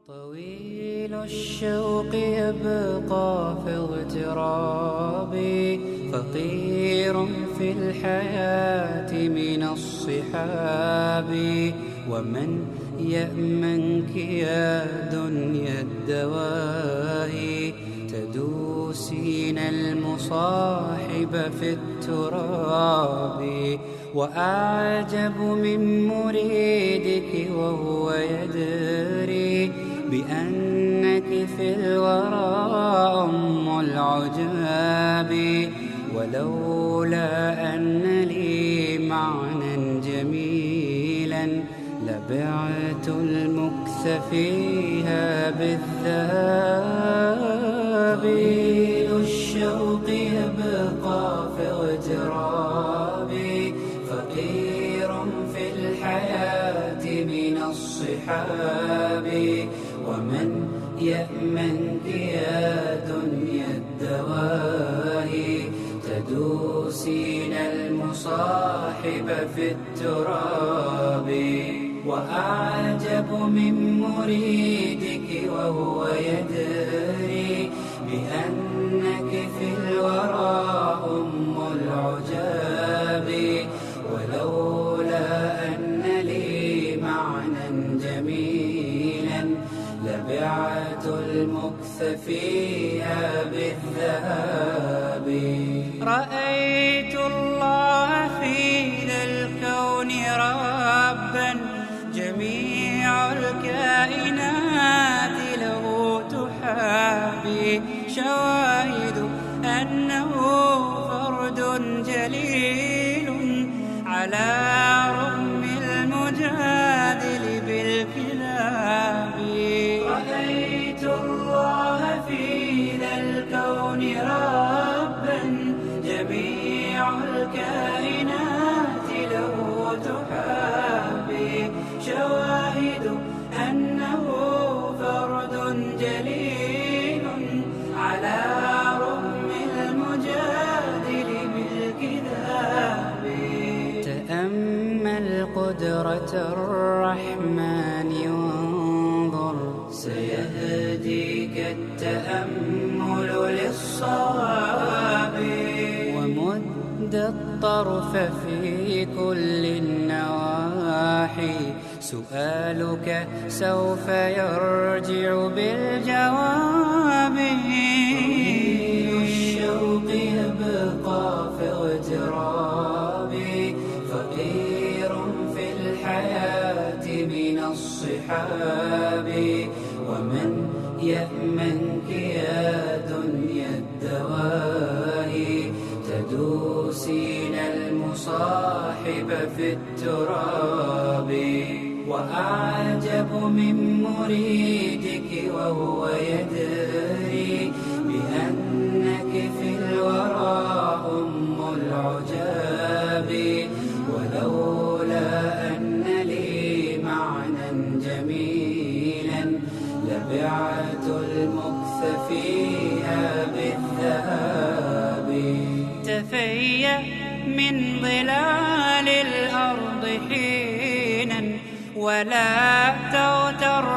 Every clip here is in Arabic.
طويل الشوق يبقى في اغترابي، فقير في الحياة من الصحاب. ومن يأمنك يا دنيا الدواهي، تدوسين المصاحب في التراب. وأعجب من مريدك وهو يدري بأنك في الورى أم العجاب. ولولا أن لي معنى جميلا لبعت المكث فيها بالذهب. الشوق يبقى في اغترابي، فقير في الحياة من الصحاب. ومن يأمنك يا دنيا الدواهي، تدوسين المصاحب في التراب. وأعجب من مريدك وهو يدري بأنك في الورى أم العجاب. ولولا أن لي معنى جميلا لبعت المكث فيها بالذهب. رأيت الله في ذا الكون ربا، جميع الكائنات له تحابي. شواهد أنه فرد جليل على رغم المجادل بالكلاب. رأيت الله في ذا الكون ربا، جميع الكائنات له تحابي. شواهد أنه فرد جليل على رغم المجادل بالكذاب. تأمل قدرة الرحمن وانظر، سيهديك التأمل للصواب. ومد الطرف في كل النواحي، سؤالك سوف يرجع بالجواب. الشوق يبقى في اغترابي، فقير في الحياة من الصحاب. ومن يأمنك يا دنيا الدواهي، تدوسين المصاحب في التراب. وأعجب من مريدك وهو يدري بأنك في الورى أم العجاب. ولولا أن لي معنى جميلا لبعت المكث فيها بالذهب. تفيأ من ظلال الأرض حينا، ولا تغتر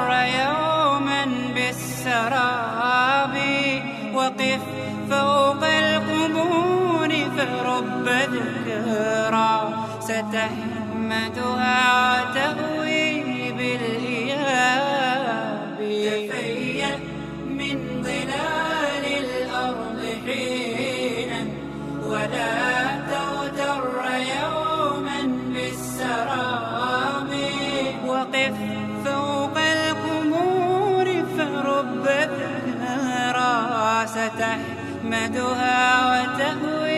يوما بالسراب. وقف فوق القبور فرب ذكرى ستحمدها وتأوي بالإياب. تفيأ من ظلال الأرض حينا، ولا تغتر يوما بالسراب. وقف فوق القبور فرب ذكرى ستحمدها وتأوي